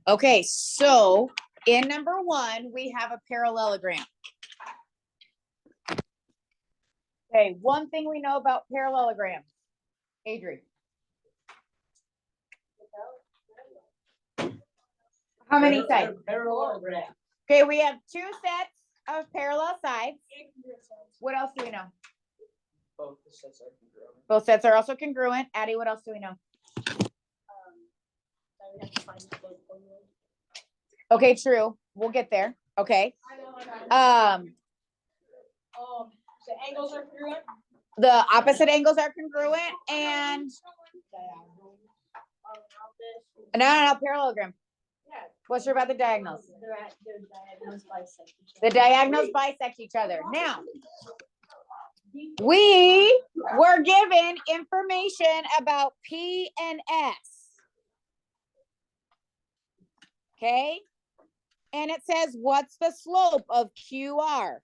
Okay, so in number 1, we have a parallelogram. Okay, one thing we know about parallelograms. Adri. How many sides? Parallelogram. Okay, we have 2 sets of parallel sides. What else do we know? Both the sets are congruent. Both sets are also congruent. Addie, what else do we know? Okay, true. We'll get there. Okay. The angles are congruent. The opposite angles are congruent and no, parallelogram. What's true about the diagonals? The diagonals bisect each other. Now, we were given information about P and S. Okay. And it says, what's the slope of QR?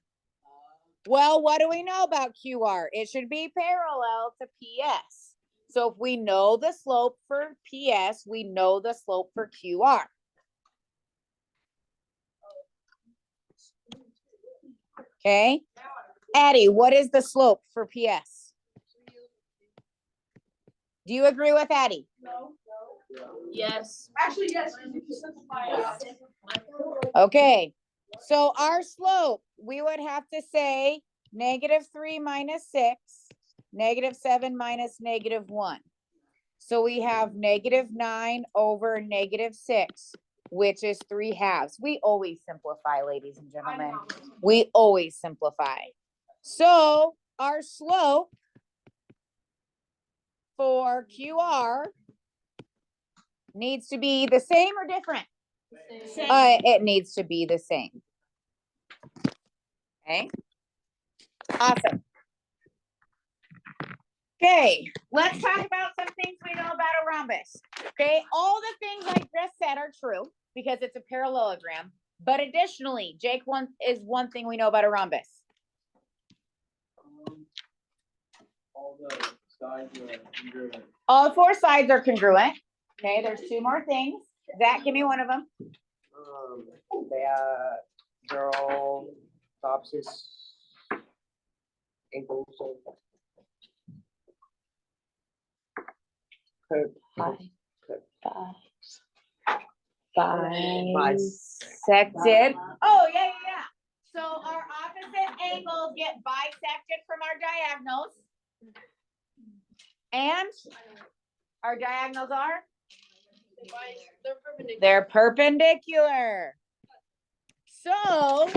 Well, what do we know about QR? It should be parallel to PS. So if we know the slope for PS, we know the slope for QR. Okay. Addie, what is the slope for PS? Do you agree with Addie? No. Yes. Actually, yes. You can simplify it. Okay. So our slope, we would have to say -3 minus 6, -7 minus -1. So we have -9 over -6, which is 3/2. We always simplify, ladies and gentlemen. We always simplify. So our slope for QR needs to be the same or different? It needs to be the same. Okay. Awesome. Okay, let's talk about some things we know about a rhombus. Okay, all the things I just said are true because it's a parallelogram. But additionally, Jake, one thing we know about a rhombus. All the sides are congruent. All 4 sides are congruent. Okay, there's 2 more things. Zach, give me one of them. They're all opposite angles. Bisected. Oh, yeah. So our opposite angles get bisected from our diagonals. And our diagonals are? They're perpendicular. So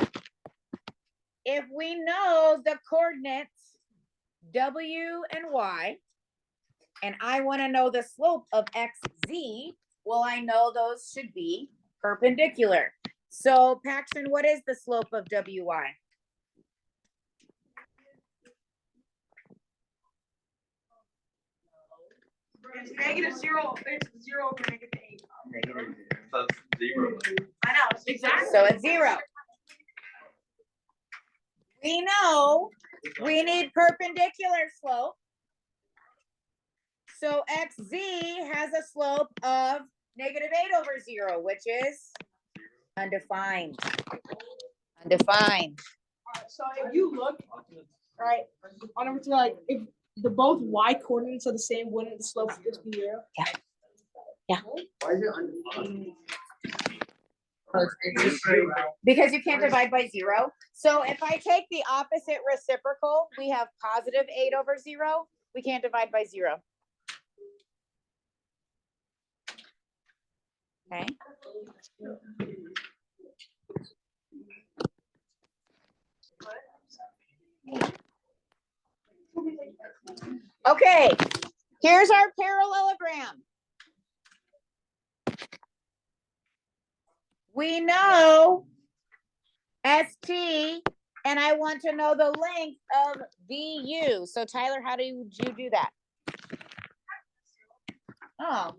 if we know the coordinates W and Y, and I want to know the slope of XZ, well, I know those should be perpendicular. So Paxton, what is the slope of WY? It's -0. It's 0 over -8. That's 0. I know. Exactly. So it's 0. We know we need perpendicular slope. So XZ has a slope of -8 over 0, which is undefined. Undefined. So if you look, right, on number 2, like if the both y coordinates are the same, wouldn't the slope just be 0? Yeah. Why is it undefined? Because you can't divide by 0. So if I take the opposite reciprocal, we have +8 over 0. We can't divide by 0. Okay. Okay, here's our parallelogram. We know ST, and I want to know the length of VU. So Tyler, how did you do that? Oh,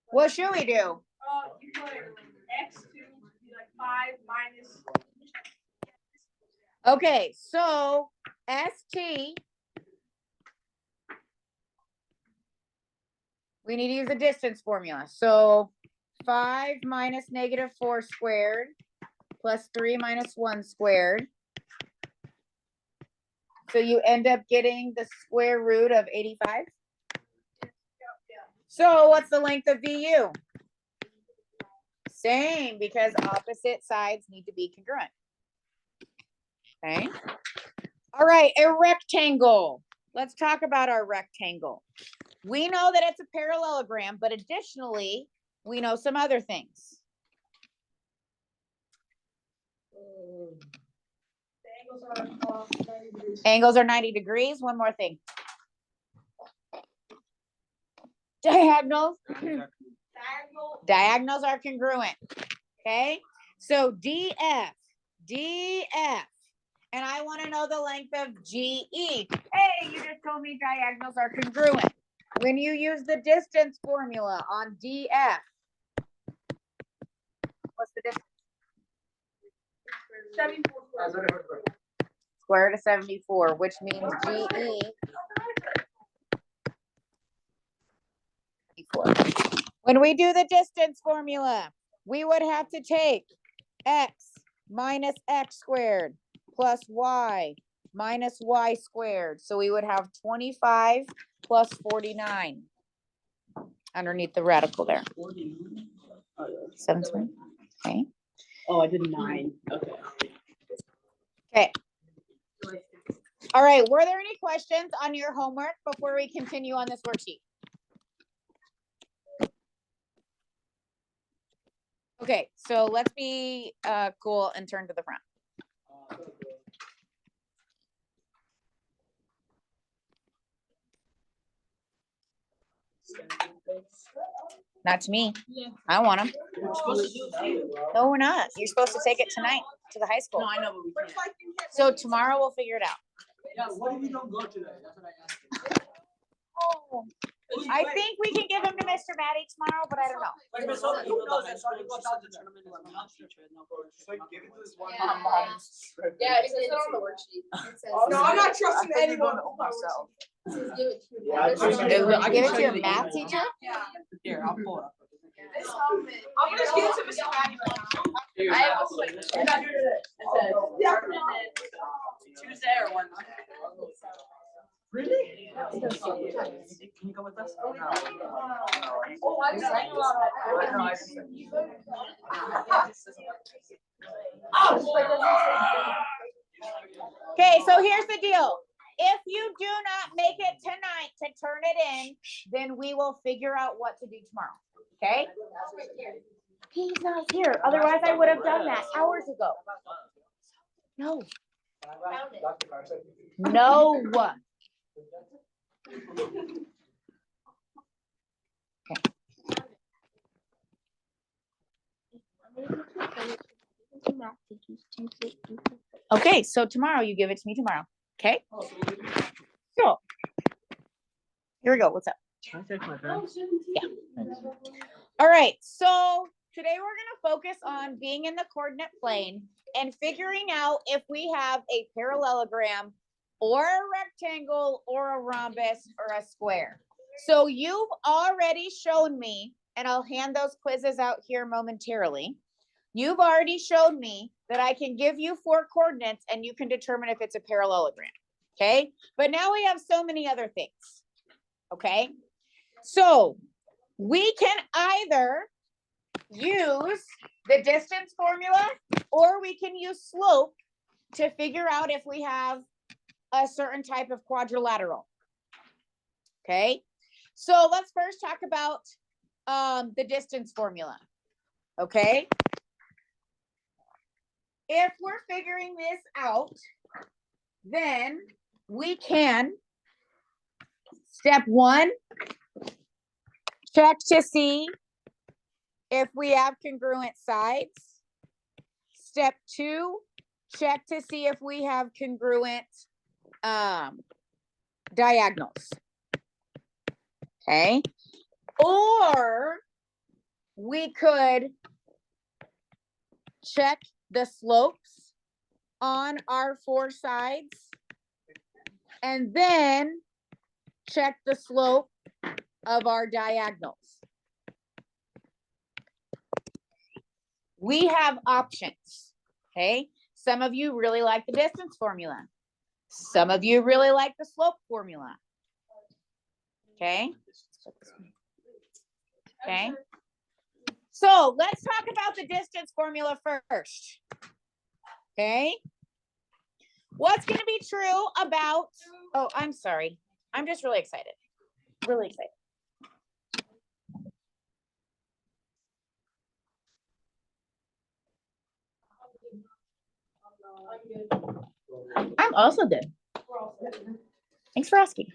what should we do? You put x to be like 5 minus. Okay, so ST, we need to use a distance formula. So 5 minus negative 4 squared plus 3 minus 1 squared. So you end up getting the square root of 85. So what's the length of VU? Same, because opposite sides need to be congruent. Okay. All right, a rectangle. Let's talk about our rectangle. We know that it's a parallelogram, but additionally, we know some other things. Angles are 90 degrees. One more thing. Diagonals. Diagonals are congruent. Okay. So DF, and I want to know the length of GE. Hey, you just told me diagonals are congruent. When you use the distance formula on DF, what's the distance? 74 Square root of 74, which means GE. When we do the distance formula, we would have to take x minus x squared plus y minus y squared. So we would have 25 plus 49 underneath the radical there. 7 squared. Okay. Oh, I did 9. Okay. Okay. All right. Were there any questions on your homework before we continue on this worksheet? Okay, so let's be cool and turn to the front. Not to me. I want them. No, we're not. You're supposed to take it tonight to the high school. No, I know, but we can't. So tomorrow we'll figure it out. Yeah, what if you don't go today? That's what I asked. Oh, I think we can give them to Mr. Maddie tomorrow, but I don't know. Like, Miss Oda, who knows that Sergeant goes out to the tournament is my mom's teacher, and they'll go to- Yeah, it says on the worksheet. It says- No, I'm not trusting I think anyone. you're going to myself. It says give it to me. Yeah, I This is- can Give show it to you your the math email. teacher? Here, I'll pull it up. This helmet. I'm gonna give it to Mr. Maddie. I have a question. It says- Yeah. Tuesday or when? Really? Can you come with us? No. Okay, so here's the deal. If you do not make it tonight to turn it in, then we will figure out what to do tomorrow. Okay? He's not here. Otherwise, I would have done that hours ago. No. Found it. No. Okay, so tomorrow you give it to me tomorrow. Okay? So here we go. What's up? Can I take my pen? All right, so today we're going to focus on being in the coordinate plane and figuring out if we have a parallelogram or a rectangle or a rhombus or a square. So you've already shown me, and I'll hand those quizzes out here momentarily. You've already shown me that I can give you 4 coordinates and you can determine if it's a parallelogram. Okay, but now we have so many other things. Okay, so we can either use the distance formula or we can use slope to figure out if we have a certain type of quadrilateral. Okay, so let's first talk about the distance formula. Okay, if we're figuring this out, then we can, step 1, check to see if we have congruent sides. Step 2, check to see if we have congruent diagonals. Okay, or we could check the slopes on our 4 sides and then check the slope of our diagonals. we have options, okay? Some of you really like the distance formula. Some of you really like the slope formula. Okay? Okay? So let's talk about the distance formula first. Okay? What's going to be true about, oh, I'm sorry. I'm just really excited. Really excited. I'm also good. Thanks for asking.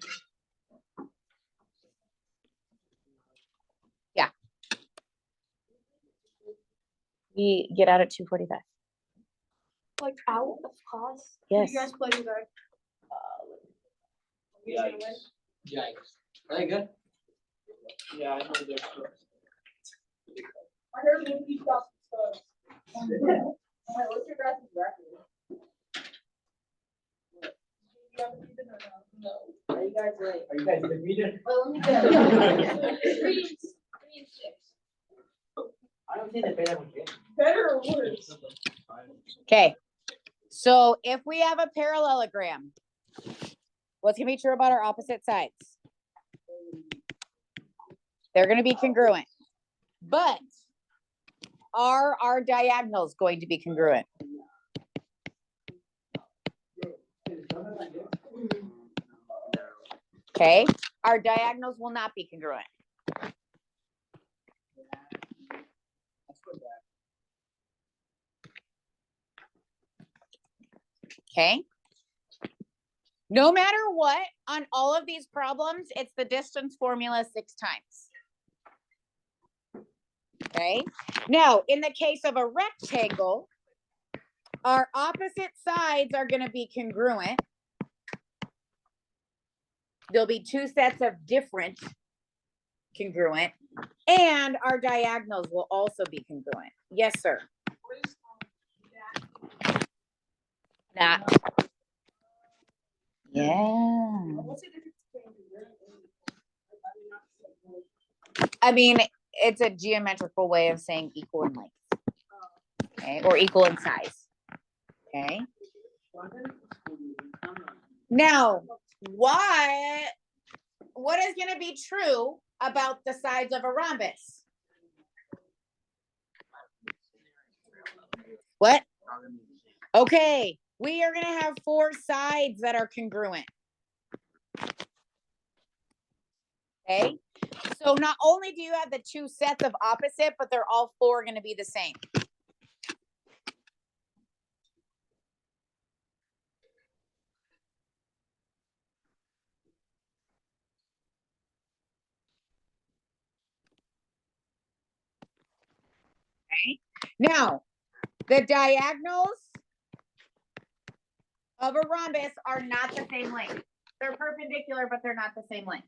Yeah. We get out at 2:45. Like out of class? Yes. You guys play today? Yikes. Are they good? Yeah, I know they're. I heard you got some stuff. What's your guys' record? No. Are you guys late? Are you guys defeated? Well, let me get 3 and 6. I don't think they better one game. better or worse. Okay. So if we have a parallelogram, what's gonna be true about our opposite sides? They're gonna be congruent. But are our diagonals going to be congruent? Okay, our diagonals will not be congruent. Okay. No matter what, on all of these problems, it's the distance formula 6 times. Okay. Now, in the case of a rectangle, our opposite sides are going to be congruent. There'll be 2 sets of different congruent, and our diagonals will also be congruent. Yes, sir. Not. Yeah. What's the difference between I mean, it's a geometrical way of saying equal in length. Okay, or equal in size. Okay. Now, what is going to be true about the sides of a rhombus? What? Okay, we are going to have 4 sides that are congruent. Okay, so not only do you have the 2 sets of opposite, but they're all 4 going to be the same. Okay, now the diagonals of a rhombus are not the same length. They're perpendicular, but they're not the same length.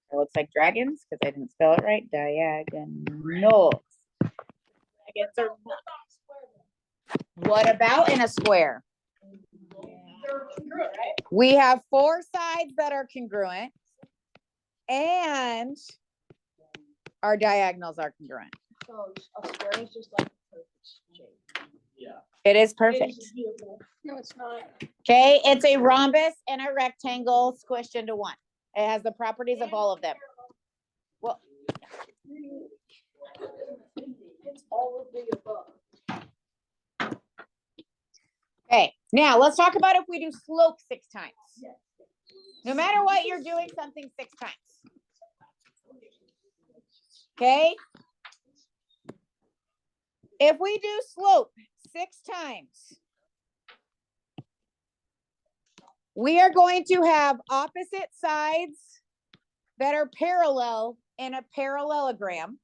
It looks like dragons because I didn't spell it right. Diagonals. Dragons are what about in a square? they're congruent, right? We have 4 sides that are congruent, and our diagonals are congruent. So a square is just like a perfect shape. Yeah. It is It perfect. is beautiful. No, it's not. Okay, it's a rhombus and a rectangle squished into one. It has the properties of all of them. Well, It's all of the above. okay, now let's talk about if we do slope 6 times. No matter what, you're doing something 6 times. Okay? If we do slope 6 times, we are going to have opposite sides that are parallel in a parallelogram.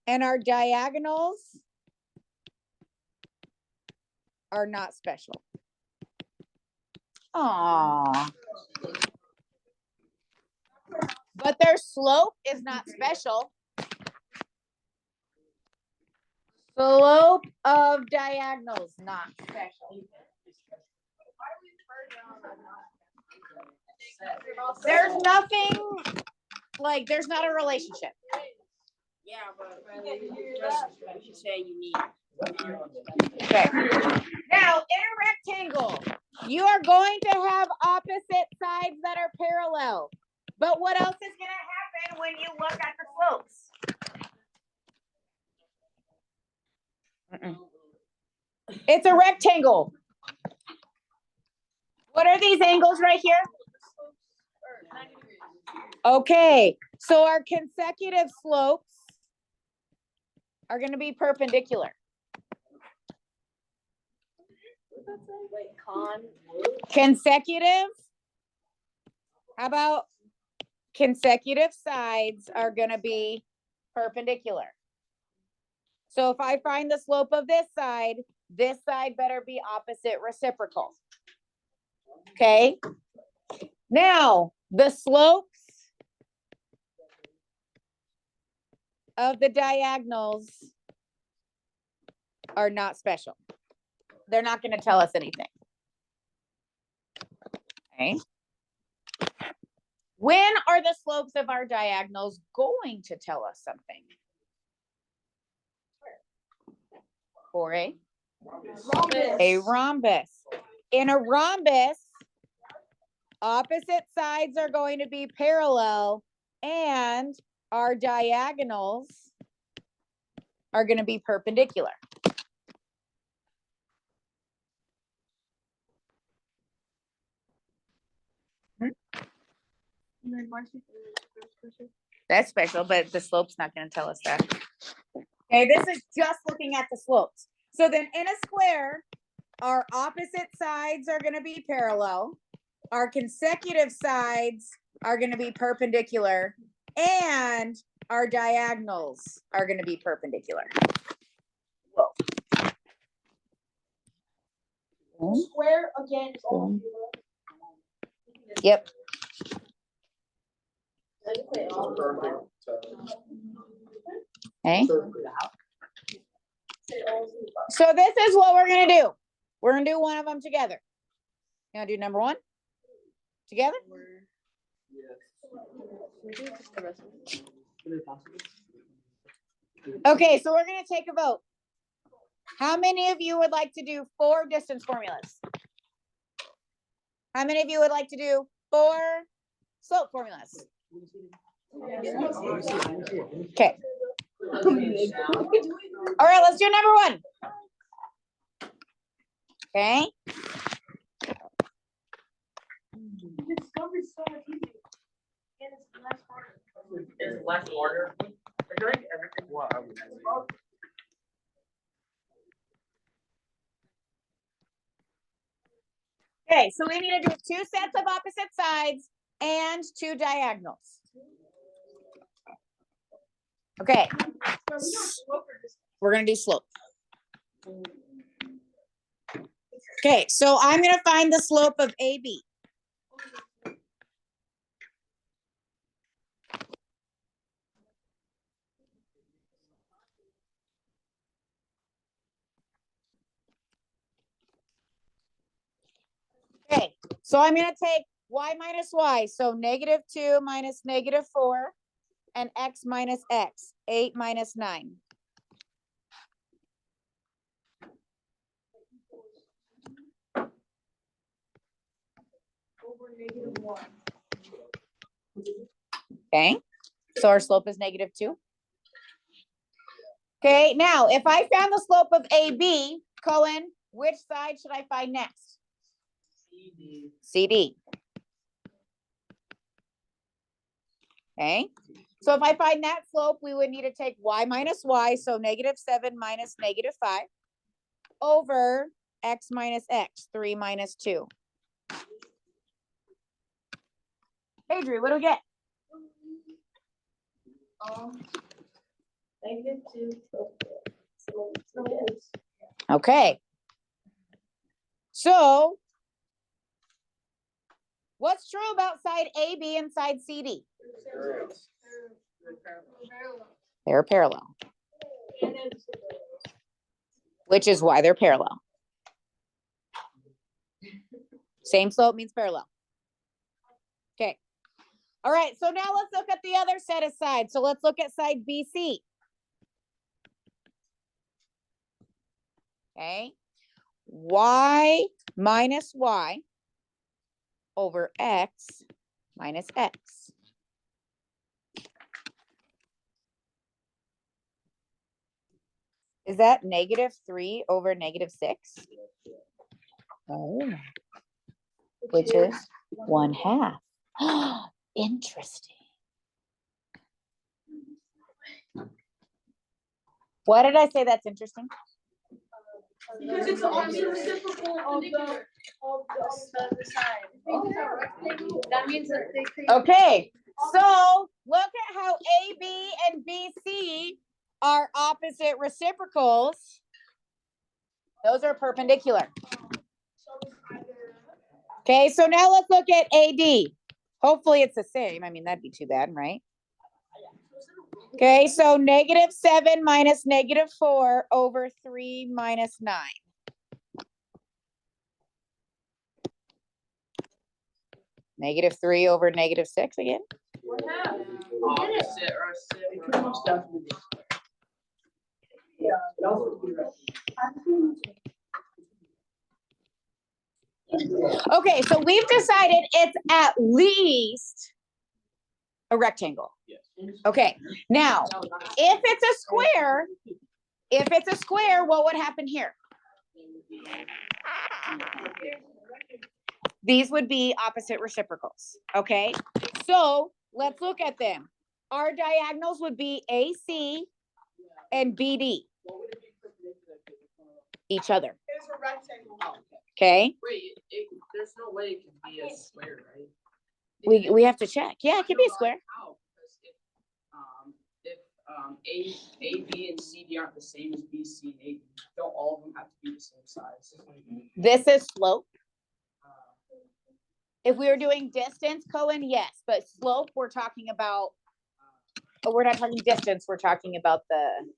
And our diagonals are not special. Aww. But their slope is not special. Slope of diagonals, not special. There's nothing, like, there's not a relationship. Yeah, but you say you need. Okay. Now, in a rectangle, you are going to have opposite sides that are parallel. But what else is gonna happen when you look at the slopes? It's a rectangle. What are these angles right here? Okay, so our consecutive slopes are gonna be perpendicular. Wait, con. Consecutive, how about consecutive sides are gonna be perpendicular. So if I find the slope of this side better be opposite reciprocal. Okay, now the slopes of the diagonals are not special. They're not gonna tell us anything. Okay. When are the slopes of our diagonals going to tell us something? For a rhombus. In a rhombus, opposite sides are going to be parallel and our diagonals are going to be perpendicular. That's special, but the slope's not going to tell us that. Okay, this is just looking at the slopes. So then in a square, our opposite sides are going to be parallel. Our consecutive sides are going to be perpendicular, and our diagonals are going to be perpendicular. Whoa. Square again is all. Yep. Okay. So this is what we're gonna do. We're gonna do one of them together. You wanna do number one? Together? Okay, so we're gonna take a vote. How many of you would like to do 4 distance formulas? How many of you would like to do 4 slope formulas? Okay. All right, let's do number 1. Okay. Is less harder. I feel like everything. Okay, so we need to do 2 sets of opposite sides and 2 diagonals. Okay. We're gonna do slope. Okay, so I'm gonna find the slope of AB. Okay, so I'm gonna take y minus y, so -2 minus -4, and x minus x, 8 minus 9. Over -1. Okay, so our slope is -2. Okay, now if I found the slope of AB, Cohen, which side should I find next? CD. Okay, so if I find that slope, we would need to take y minus y, so -7 minus -5, over x minus x, 3 minus 2. Hey Drew, what do we get? -2. Okay. So what's true about side AB and side CD? They're parallel, which is why they're parallel. Same slope means parallel. Okay. All right, so now let's look at the other set of sides. So let's look at side BC. Okay. Y minus Y over X minus X. Is that -3 over -6? Oh, which is 1/2. Interesting. What did I say that's interesting? Because it's the reciprocal of the side. That means that they create. Okay, so look at how AB and BC are opposite reciprocals. Those are perpendicular. Okay, so now let's look at AD. Hopefully it's the same. I mean, that'd be too bad, right? Okay, so -7 minus -4 over 3 minus 9. -3 over -6 again. Opposite or Okay, so we've decided it's at least a rectangle. Okay, now, if it's a square, what would happen here? These would be opposite reciprocals, okay? So let's look at them. Our diagonals would be AC and BD. Each other, It's a rectangle. okay? Wait, there's no way it can be a square, right? We have to check. Yeah, it could be a square. How? Because if A, B, and CD aren't the same as B, C, and A, don't all of them have to be the same size? This is slope. If we were doing distance, Cohen, yes, but slope, we're talking about, we're not talking distance, we're talking about the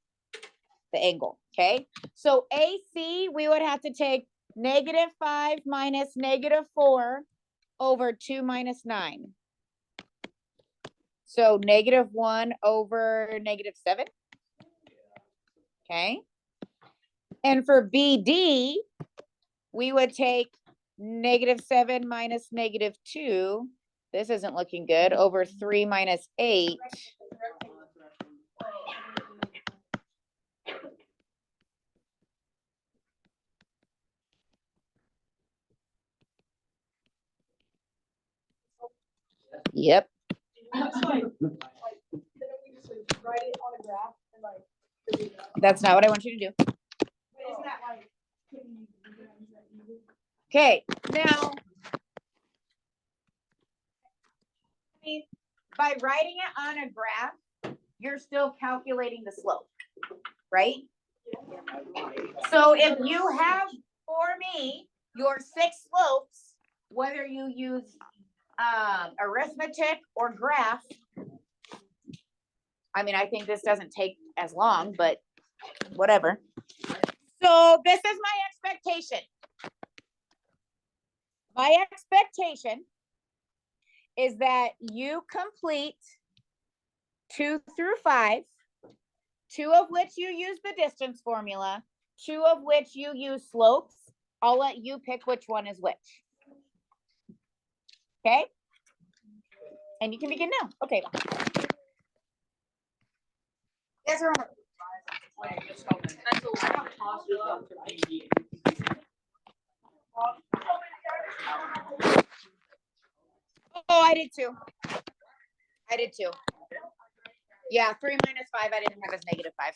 angle, okay? So AC, we would have to take -5 minus -4 over 2 minus 9. So -1 over -7. Okay. And for BD, we would take -7 minus -2. This isn't looking good, over 3 minus 8. Yep. Write it on a graph and like. That's not what I want you to do. Isn't that like? Okay, now. By writing it on a graph, you're still calculating the slope, right? So if you have, for me, your 6 slopes, whether you use arithmetic or graph, I mean, I think this doesn't take as long, but whatever. So this is my expectation. My expectation is that you complete 2 through 5, 2 of which you use the distance formula, 2 of which you use slopes. I'll let you pick which one is which. Okay? And you can begin now. Okay. Yes, sir. Wait, just hold it. I have positive for BD. Oh, I did too. I did too. Yeah, 3 minus 5, I didn't have as -5.